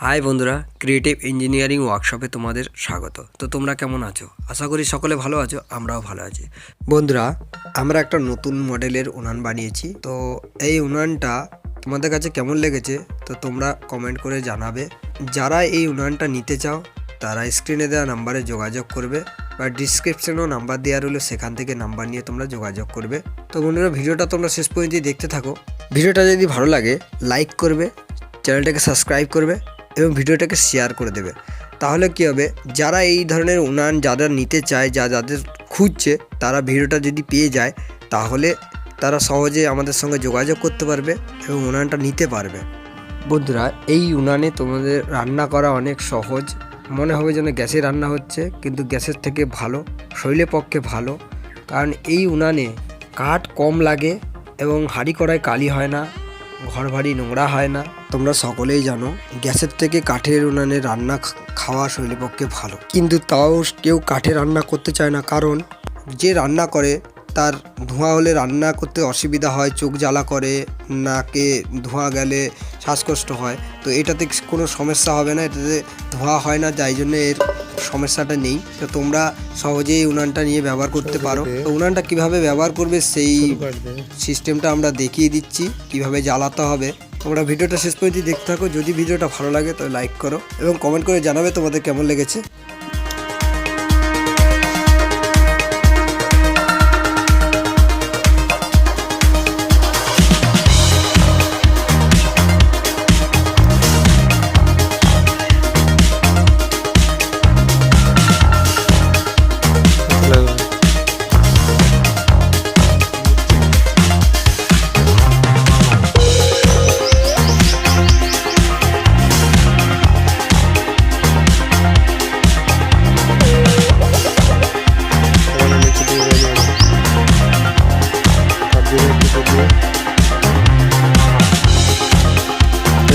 High বন্ধুরা, creative engineering ওয়ার্কশপে তোমাদের স্বাগত। তো তোমরা কেমন আছো? আশা করি সকলে ভালো আছো, আমরাও ভালো আছি। বন্ধুরা, আমরা একটা নতুন মডেলের উনান বানিয়েছি। তো এই উনানটা তোমাদের কাছে কেমন লেগেছে তো তোমরা কমেন্ট করে জানাবে। যারা এই উনানটা নিতে চাও তারা স্ক্রিনে দেওয়া নাম্বারে যোগাযোগ করবে বা ডিসক্রিপশনেও নাম্বার দেওয়া রইলো, সেখান থেকে নাম্বার নিয়ে তোমরা যোগাযোগ করবে। তো বন্ধুরা, ভিডিওটা তোমরা শেষ পর্যন্ত দেখতে থাকো। ভিডিওটা যদি ভালো লাগে লাইক করবে, চ্যানেলটাকে সাবস্ক্রাইব করবে এবং ভিডিওটাকে শেয়ার করে দেবে। তাহলে কী হবে, যারা এই ধরনের উনান যারা নিতে চায়, যাদের খুঁজছে, তারা ভিডিওটা যদি পেয়ে যায় তাহলে তারা সহজে আমাদের সঙ্গে যোগাযোগ করতে পারবে এবং উনানটা নিতে পারবে। বন্ধুরা, এই উনানে তোমাদের রান্না করা অনেক সহজ, মনে হবে যেন গ্যাসে রান্না হচ্ছে, কিন্তু গ্যাসের থেকে ভালো, শরীরের পক্ষে ভালো। কারণ এই উনানে কাঠ কম লাগে এবং হাঁড়ি কড়াই কালি হয় না, ঘর বাড়ি নোংরা হয় না। তোমরা সকলেই জানো গ্যাসের থেকে কাঠের উনানে রান্না খাওয়া শরীরের পক্ষে ভালো, কিন্তু তাও কেউ কাঠে রান্না করতে চায় না। কারণ যে রান্না করে তার ধোঁয়া হলে রান্না করতে অসুবিধা হয়, চোখ জ্বালা করে, নাকে ধোঁয়া গেলে শ্বাসকষ্ট হয়। তো এটাতে কোনো সমস্যা হবে না, এটাতে ধোঁয়া হয় না, যাই জন্য এর সমস্যাটা নেই। তো তোমরা সহজেই উনানটা নিয়ে ব্যবহার করতে পারো। তো উনানটা কীভাবে ব্যবহার করবে সেই সিস্টেমটা আমরা দেখিয়ে দিচ্ছি, কিভাবে জ্বালাতে হবে। তোমরা ভিডিওটা শেষ পর্যন্ত দেখতে থাকো। যদি ভিডিওটা ভালো লাগে তাহলে লাইক করো এবং কমেন্ট করে জানাবে তোমাদের কেমন লেগেছে।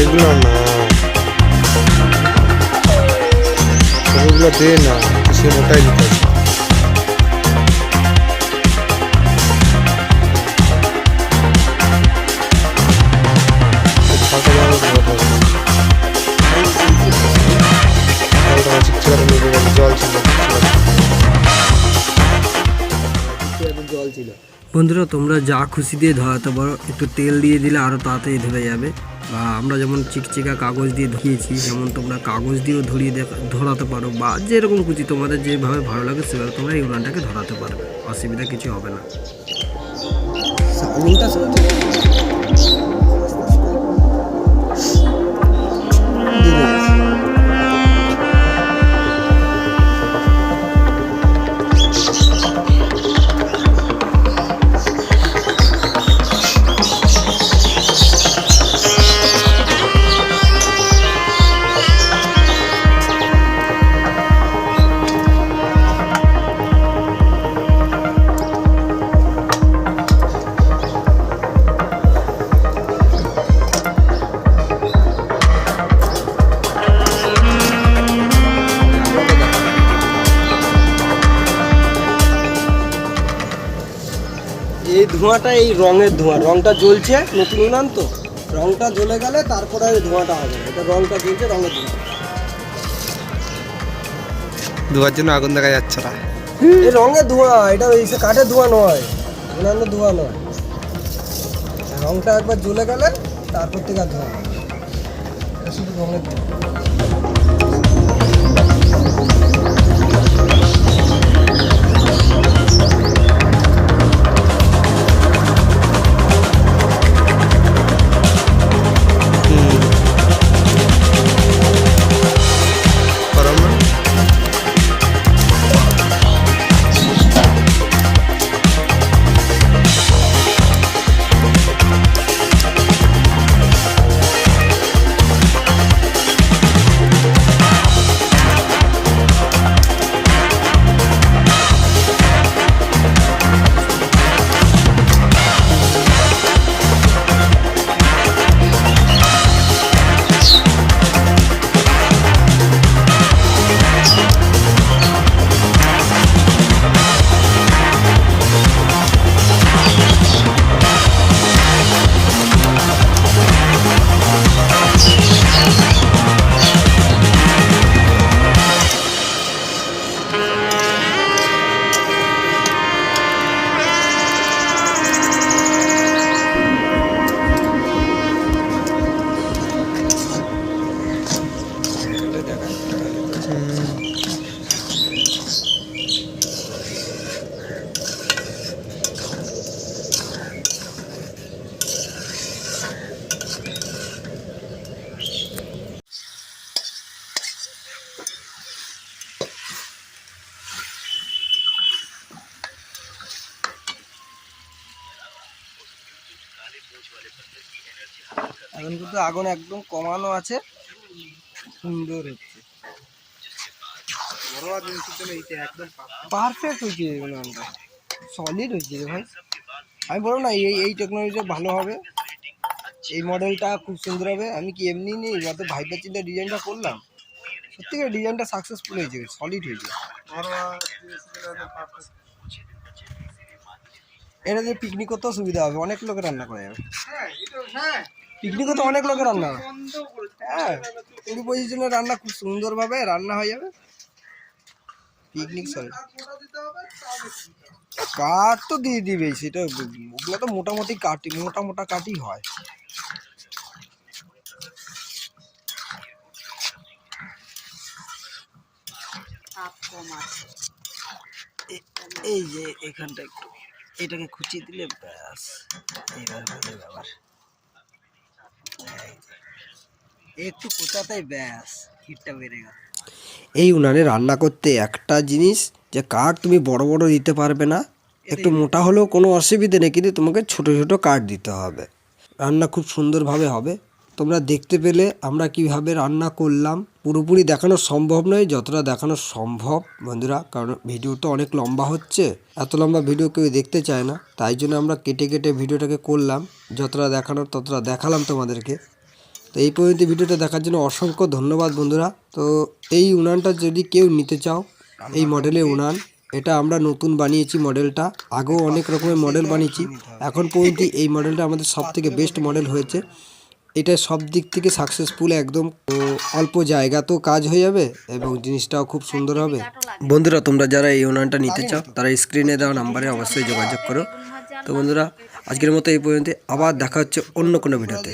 এগুলো না, ওগুলো দে না, সে মোটাই দিতে জল ছিল। বন্ধুরা, তোমরা যা খুশি দিয়ে ধরাতে পারো, একটু তেল দিয়ে দিলে আরও তাড়াতাড়ি ধরে যাবে। বা আমরা যেমন চিকচিকা কাগজ দিয়ে ধরিয়েছি, যেমন তোমরা কাগজ দিয়েও ধরাতে পারো, বা যেরকম খুশি তোমাদের যেভাবে ভালো লাগে সেভাবে তোমরা এই উনানটাকে ধরাতে পারবে, অসুবিধা কিছু হবে না। এই ধোঁয়াটা এই রঙের ধোঁয়া, রঙটা জ্বলছে, নতুন উনান তো, রঙটা জ্বলে গেলে তারপরে ধোঁয়াটা হবে। এটা রঙটা জ্বলছে, রঙের ধোঁয়া। ধোয়ার জন্য আগুন দেখা যাচ্ছে না, এই রঙের ধোঁয়া, এটা ওই কাঠের ধোঁয়া নয়, উনানের ধোঁয়া নয়। রঙটা একবার জ্বলে গেলে তারপর থেকে আর ধোঁয়া হবে। এটা শুধু রঙের ধোঁয়া। কিন্তু আগুন একদম কমানো আছে, সুন্দর হচ্ছে, পারফেক্ট হয়েছে, সলিড হয়েছে রে ভাই। আমি বলবো না এই টেকনোলজিটা ভালো হবে, এই মডেলটা খুব সুন্দর হবে। আমি কি এমনি নিয়ে যত ভাইবার চিন্তা ডিজাইনটা করলাম, সত্যিকার ডিজাইনটা সাকসেসফুল হয়েছে, সলিড হয়েছে। এটা দিয়ে পিকনিক করতেও সুবিধা হবে, অনেক লোকে রান্না করা যাবে। পিকনিক করতে অনেক লোকে রান্না হবে, হ্যাঁ 20-25 জনের রান্না খুব সুন্দরভাবে রান্না হয়ে যাবে। পিকনিক সরি কাঠ তো দিয়ে দিবে, সেটা ওগুলো তো মোটামুটি কাঠি, মোটা মোটা কাঠি হয়। এই যে এখানটা একটু এটাকে খুঁচিয়ে দিলে ব্যাস, এইবার হয়ে ব্যাপার, একটু কোচাতেই ব্যাস হিটটা বেড়ে গেল। এই উনানে রান্না করতে একটা জিনিস, যে কাঠ তুমি বড় বড় দিতে পারবে না, একটু মোটা হলেও কোনো অসুবিধে নেই, কিন্তু তোমাকে ছোট ছোট কাঠ দিতে হবে। রান্না খুব সুন্দরভাবে হবে। তোমরা দেখতে পেলে আমরা কিভাবে রান্না করলাম। পুরোপুরি দেখানো সম্ভব নয়, যতটা দেখানো সম্ভব বন্ধুরা, কারণ ভিডিও তো অনেক লম্বা হচ্ছে, এত লম্বা ভিডিও কেউ দেখতে চায় না, তাই জন্য আমরা কেটে কেটে ভিডিওটাকে করলাম, যতটা দেখানোর ততটা দেখালাম তোমাদেরকে। তো এই পর্যন্ত ভিডিওটা দেখার জন্য অসংখ্য ধন্যবাদ বন্ধুরা। তো এই উনানটা যদি কেউ নিতে চাও, এই মডেলের উনান, এটা আমরা নতুন বানিয়েছি মডেলটা, আগেও অনেক রকমের মডেল বানিয়েছি, এখন পর্যন্ত এই মডেলটা আমাদের সব থেকে বেস্ট মডেল হয়েছে। এটা সব দিক থেকে সাকসেসফুল একদম, অল্প জায়গাতেও কাজ হয়ে যাবে এবং জিনিসটাও খুব সুন্দর হবে। বন্ধুরা তোমরা যারা এই উনানটা নিতে চাও, তারা স্ক্রিনে দেওয়া নাম্বারে অবশ্যই যোগাযোগ করো। তো বন্ধুরা আজকের মতো এই পর্যন্ত, আবার দেখা হচ্ছে অন্য কোনো ভিডিওতে।